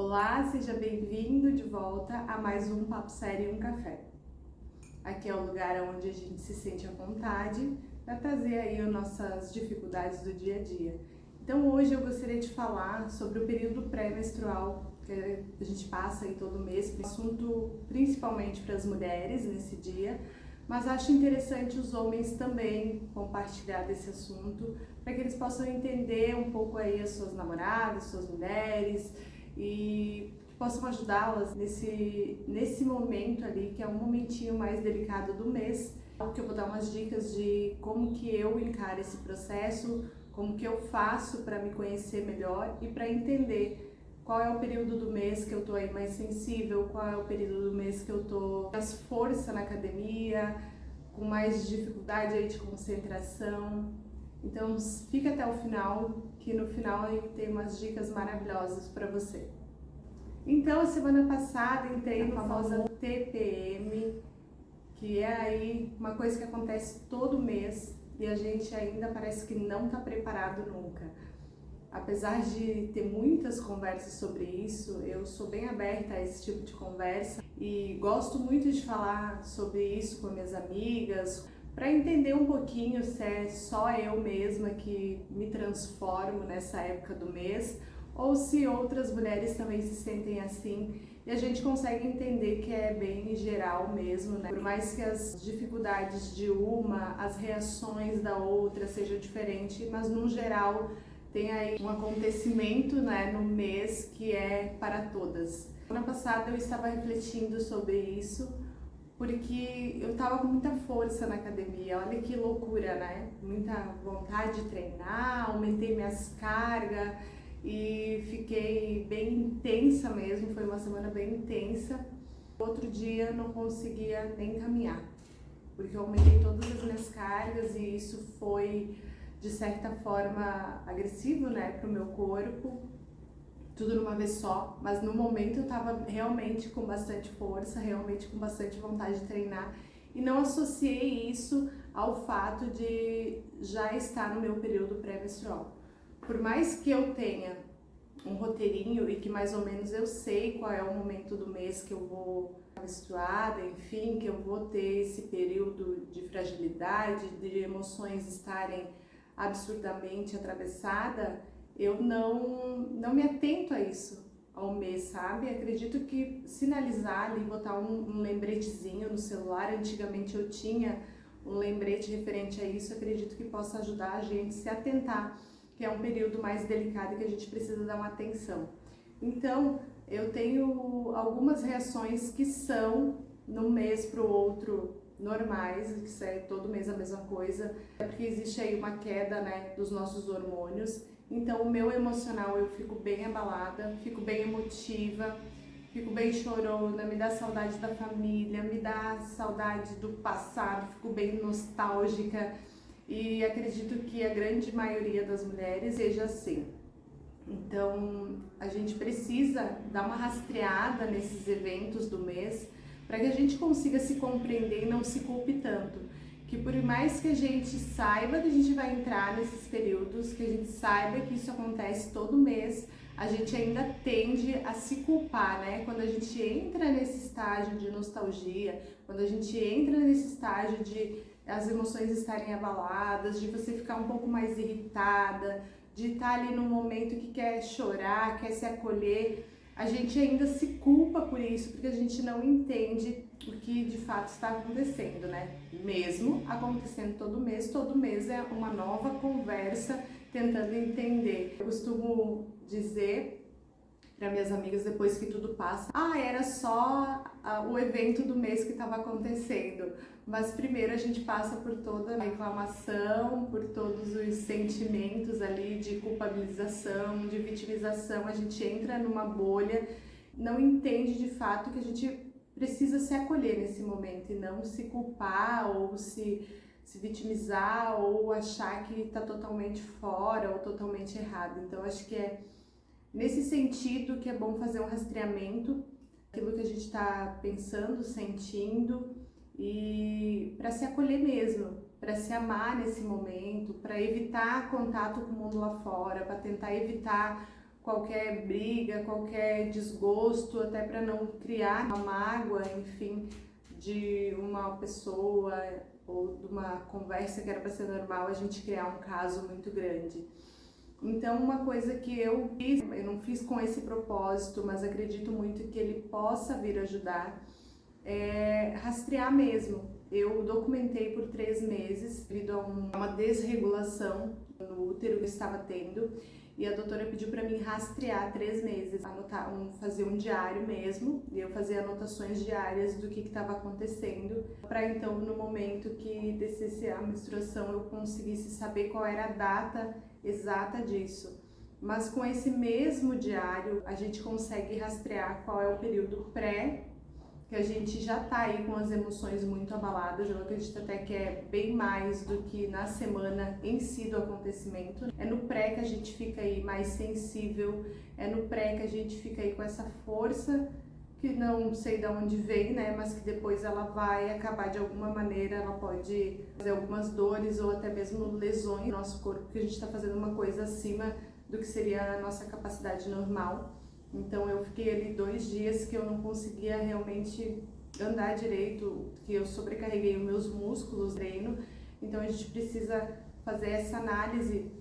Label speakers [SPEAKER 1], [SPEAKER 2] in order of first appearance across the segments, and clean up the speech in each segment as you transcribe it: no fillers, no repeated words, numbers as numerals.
[SPEAKER 1] Olá, seja bem-vindo de volta a mais um Papo Sério e um Café. Aqui é o lugar onde a gente se sente à vontade para trazer aí as nossas dificuldades do dia a dia. Então hoje eu gostaria de falar sobre o período pré-menstrual que a gente passa aí todo mês, assunto principalmente para as mulheres nesse dia, mas acho interessante os homens também compartilhar desse assunto para que eles possam entender um pouco aí as suas namoradas, suas mulheres e possam ajudá-las nesse momento ali, que é um momentinho mais delicado do mês, que eu vou dar umas dicas de como que eu encaro esse processo, como que eu faço para me conhecer melhor e para entender qual é o período do mês que eu tô aí mais sensível, qual é o período do mês que eu tô com mais força na academia, com mais dificuldade aí de concentração. Então fica até o final, que no final eu tenho umas dicas maravilhosas para você. Então, a semana passada entrei no famosa TPM, que é aí uma coisa que acontece todo mês e a gente ainda parece que não está preparado nunca. Apesar de ter muitas conversas sobre isso, eu sou bem aberta a esse tipo de conversa e gosto muito de falar sobre isso com minhas amigas, para entender um pouquinho se é só eu mesma que me transformo nessa época do mês ou se outras mulheres também se sentem assim, e a gente consegue entender que é bem geral mesmo, né? Por mais que as dificuldades de uma, as reações da outra sejam diferentes, mas no geral tem aí um acontecimento, né, no mês que é para todas. Semana passada eu estava refletindo sobre isso, porque eu estava com muita força na academia, olha que loucura, né? Muita vontade de treinar, aumentei minhas cargas e fiquei bem intensa mesmo, foi uma semana bem intensa. Outro dia não conseguia nem caminhar, porque eu aumentei todas as minhas cargas e isso foi, de certa forma, agressivo, né, pro meu corpo. Tudo numa vez só, mas no momento eu estava realmente com bastante força, realmente com bastante vontade de treinar e não associei isso ao fato de já estar no meu período pré-menstrual. Por mais que eu tenha um roteirinho e que mais ou menos eu sei qual é o momento do mês que eu vou estar menstruada, enfim, que eu vou ter esse período de fragilidade, de emoções estarem absurdamente atravessada, eu não me atento a isso ao mês, sabe? Acredito que sinalizar ali, botar um lembretezinho no celular, antigamente eu tinha um lembrete referente a isso, acredito que possa ajudar a gente a se atentar, que é um período mais delicado e que a gente precisa dar uma atenção. Então, eu tenho algumas reações que são, num mês para o outro, normais, que isso é todo mês a mesma coisa, é porque existe aí uma queda, né, dos nossos hormônios. Então o meu emocional, eu fico bem abalada, fico bem emotiva, fico bem chorona, me dá saudade da família, me dá saudade do passado, fico bem nostálgica e acredito que a grande maioria das mulheres seja assim. Então a gente precisa dar uma rastreada nesses eventos do mês para que a gente consiga se compreender e não se culpe tanto. Que por mais que a gente saiba que a gente vai entrar nesses períodos, que a gente saiba que isso acontece todo mês, a gente ainda tende a se culpar, né? Quando a gente entra nesse estágio de nostalgia, quando a gente entra nesse estágio de as emoções estarem abaladas, de você ficar um pouco mais irritada, de estar ali num momento que quer chorar, quer se acolher, a gente ainda se culpa por isso, porque a gente não entende o que de fato está acontecendo, né? Mesmo acontecendo todo mês é uma nova conversa tentando entender. Eu costumo dizer para minhas amigas depois que tudo passa, era só o evento do mês que estava acontecendo, mas primeiro a gente passa por toda a reclamação, por todos os sentimentos ali de culpabilização, de vitimização, a gente entra numa bolha, não entende de fato que a gente precisa se acolher nesse momento e não se culpar ou se vitimizar ou achar que está totalmente fora ou totalmente errado. Então acho que é nesse sentido que é bom fazer um rastreamento daquilo que a gente está pensando, sentindo e para se acolher mesmo, para se amar nesse momento, para evitar contato com o mundo lá fora, para tentar evitar qualquer briga, qualquer desgosto, até para não criar uma mágoa, enfim, de uma pessoa ou de uma conversa que era para ser normal, a gente criar um caso muito grande. Então, uma coisa que eu fiz, eu não fiz com esse propósito, mas acredito muito que ele possa vir ajudar, é rastrear mesmo. Eu documentei por 3 meses, devido a uma desregulação no útero que eu estava tendo, e a doutora pediu para mim rastrear 3 meses, anotar, fazer um diário mesmo, e eu fazia anotações diárias do que estava acontecendo, para então no momento que descesse a menstruação eu conseguisse saber qual era a data exata disso. Mas com esse mesmo diário a gente consegue rastrear qual é o período pré, que a gente já tá aí com as emoções muito abaladas. Eu acredito até que é bem mais do que na semana em si do acontecimento. É no pré que a gente fica aí mais sensível, é no pré que a gente fica aí com essa força que não sei de onde vem, né, mas que depois ela vai acabar de alguma maneira, ela pode fazer algumas dores ou até mesmo lesões no nosso corpo, porque a gente está fazendo uma coisa acima do que seria a nossa capacidade normal. Então eu fiquei ali 2 dias que eu não conseguia realmente andar direito, que eu sobrecarreguei os meus músculos no treino. Então a gente precisa fazer essa análise.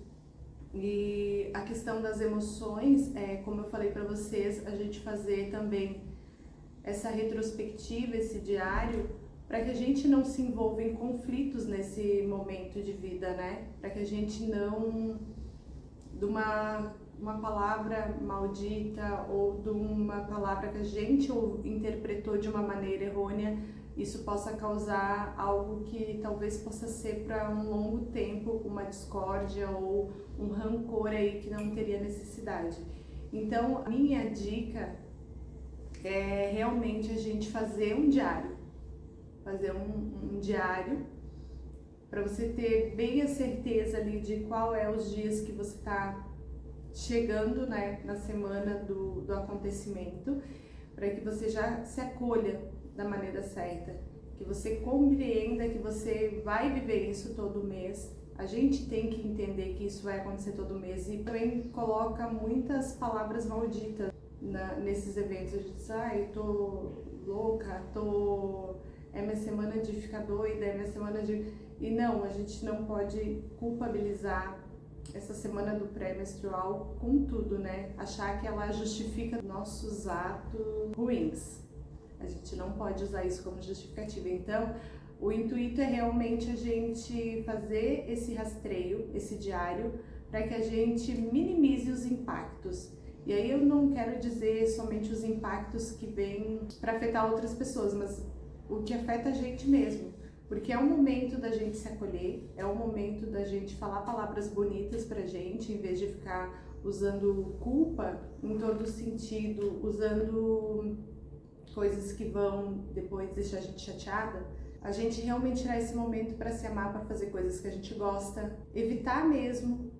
[SPEAKER 1] E a questão das emoções, como eu falei para vocês, a gente fazer também essa retrospectiva, esse diário, para que a gente não se envolva em conflitos nesse momento de vida, né? Para que a gente não, de uma palavra maldita ou de uma palavra que a gente interpretou de uma maneira errônea, isso possa causar algo que talvez possa ser para um longo tempo uma discórdia ou um rancor aí que não teria necessidade. Então, a minha dica é realmente a gente fazer um diário, fazer um diário para você ter bem a certeza ali de qual é os dias que você está chegando, né, na semana do acontecimento, para que você já se acolha da maneira certa, que você compreenda que você vai viver isso todo mês. A gente tem que entender que isso vai acontecer todo mês e também coloca muitas palavras malditas nesses eventos. A gente diz, eu tô louca, é minha semana de ficar doida, é minha semana de... E não, a gente não pode culpabilizar essa semana do pré-menstrual com tudo, né? Achar que ela justifica nossos atos ruins. A gente não pode usar isso como justificativa. Então, o intuito é realmente a gente fazer esse rastreio, esse diário, para que a gente minimize os impactos. E aí eu não quero dizer somente os impactos que vêm para afetar outras pessoas, mas o que afeta a gente mesmo. Porque é o momento da gente se acolher, é o momento da gente falar palavras bonitas pra gente, em vez de ficar usando culpa em todo sentido, usando coisas que vão depois deixar a gente chateada. A gente realmente tirar esse momento para se amar, para fazer coisas que a gente gosta, evitar mesmo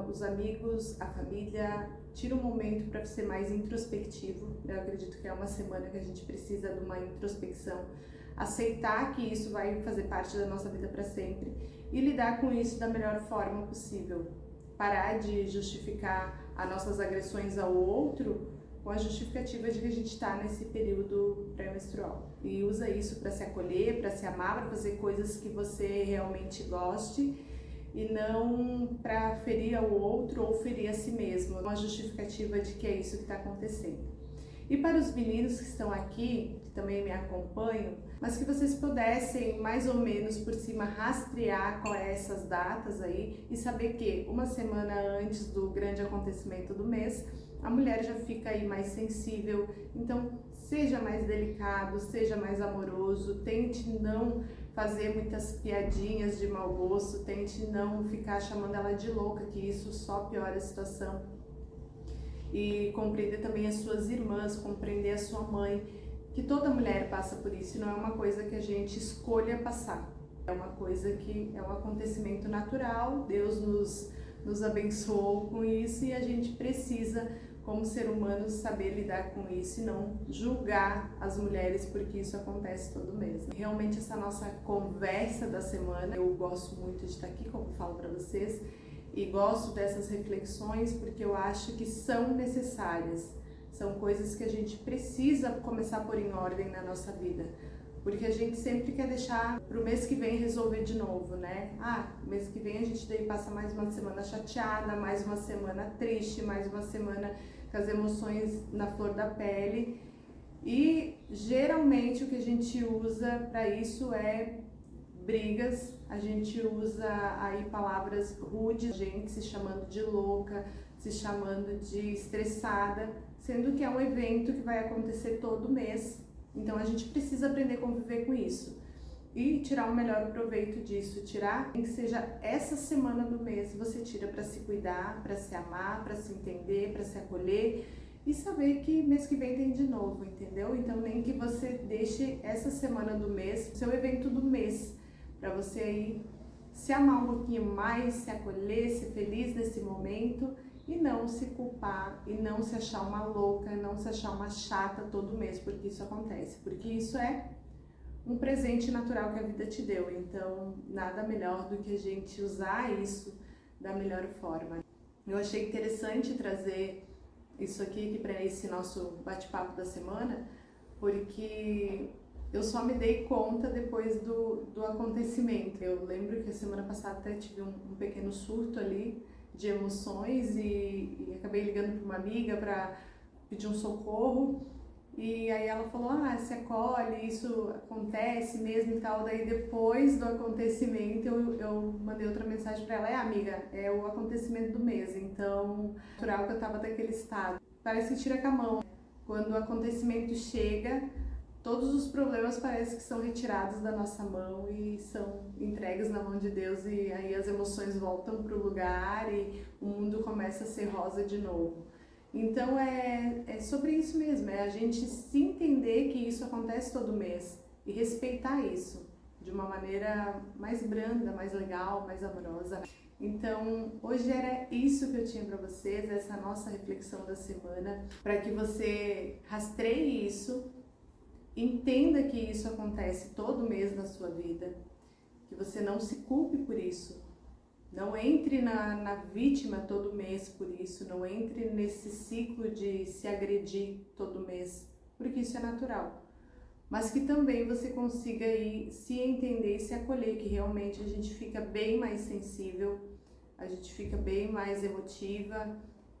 [SPEAKER 1] os amigos, a família. Tira um momento para ser mais introspectivo. Eu acredito que é uma semana que a gente precisa de uma introspecção, aceitar que isso vai fazer parte da nossa vida para sempre e lidar com isso da melhor forma possível. Parar de justificar as nossas agressões ao outro com a justificativa de que a gente está nesse período pré-menstrual. E usa isso para se acolher, para se amar, para fazer coisas que você realmente goste e não para ferir ao outro ou ferir a si mesmo. Uma justificativa de que é isso que está acontecendo. E para os meninos que estão aqui, que também me acompanham, mas que vocês pudessem mais ou menos por cima rastrear qual é essas datas aí e saber que uma semana antes do grande acontecimento do mês, a mulher já fica aí mais sensível. Então, seja mais delicado, seja mais amoroso, tente não fazer muitas piadinhas de mau gosto, tente não ficar chamando ela de louca, que isso só piora a situação. E compreender também as suas irmãs, compreender a sua mãe, que toda mulher passa por isso, e não é uma coisa que a gente escolha passar. É uma coisa que é um acontecimento natural, Deus nos abençoou com isso e a gente precisa, como ser humano, saber lidar com isso e não julgar as mulheres porque isso acontece todo mês. Realmente essa nossa conversa da semana, eu gosto muito de estar aqui, como eu falo para vocês, e gosto dessas reflexões porque eu acho que são necessárias. São coisas que a gente precisa começar a pôr em ordem na nossa vida. Porque a gente sempre quer deixar pro mês que vem resolver de novo, né? Mês que vem a gente daí passa mais uma semana chateada, mais uma semana triste, mais uma semana com as emoções na flor da pele. E geralmente o que a gente usa para isso é brigas, a gente usa aí palavras rudes, gente se chamando de louca, se chamando de estressada, sendo que é um evento que vai acontecer todo mês. Então a gente precisa aprender a conviver com isso e tirar o melhor proveito disso, tirar nem que seja essa semana do mês, você tira para se cuidar, para se amar, para se entender, para se acolher e saber que mês que vem tem de novo, entendeu? Então nem que você deixe essa semana do mês, seu evento do mês, para você aí se amar um pouquinho mais, se acolher, ser feliz nesse momento e não se culpar, e não se achar uma louca, não se achar uma chata todo mês, porque isso acontece, porque isso é um presente natural que a vida te deu, então nada melhor do que a gente usar isso da melhor forma. Eu achei interessante trazer isso aqui para esse nosso bate-papo da semana, porque eu só me dei conta depois do acontecimento. Eu lembro que a semana passada até tive um pequeno surto ali de emoções e acabei ligando para uma amiga para pedir um socorro. E aí ela falou, se acolhe, isso acontece mesmo e tal. Daí depois do acontecimento eu mandei outra mensagem para ela, amiga, é o acontecimento do mês, então natural que eu tava daquele estado. Parece que tira com a mão. Quando o acontecimento chega, todos os problemas parece que são retirados da nossa mão e são entregues na mão de Deus e aí as emoções voltam pro lugar e o mundo começa a ser rosa de novo. Então é sobre isso mesmo, é a gente se entender que isso acontece todo mês e respeitar isso de uma maneira mais branda, mais legal, mais amorosa. Então hoje era isso que eu tinha para vocês, essa nossa reflexão da semana, para que você rastreie isso, entenda que isso acontece todo mês na sua vida, que você não se culpe por isso. Não entre na vítima todo mês por isso, não entre nesse ciclo de se agredir todo mês, porque isso é natural. Mas que também você consiga aí se entender e se acolher, que realmente a gente fica bem mais sensível, a gente fica bem mais emotiva.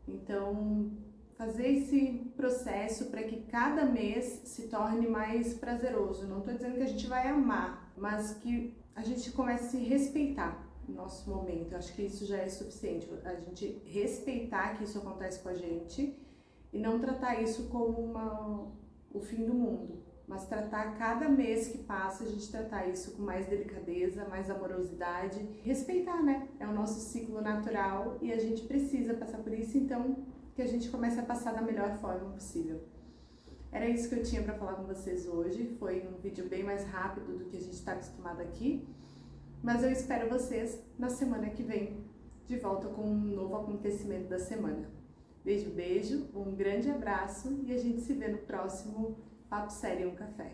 [SPEAKER 1] Então, fazer esse processo para que cada mês se torne mais prazeroso. Não estou dizendo que a gente vai amar, mas que a gente comece a se respeitar. Nosso momento, eu acho que isso já é suficiente, a gente respeitar que isso acontece com a gente e não tratar isso como o fim do mundo, mas tratar cada mês que passa, a gente tratar isso com mais delicadeza, mais amorosidade, respeitar, né? É o nosso ciclo natural e a gente precisa passar por isso, então que a gente comece a passar da melhor forma possível. Era isso que eu tinha para falar com vocês hoje, foi um vídeo bem mais rápido do que a gente está acostumado aqui. Mas eu espero vocês na semana que vem, de volta com um novo acontecimento da semana. Beijo, beijo, um grande abraço e a gente se vê no próximo Papo Sério e um Café.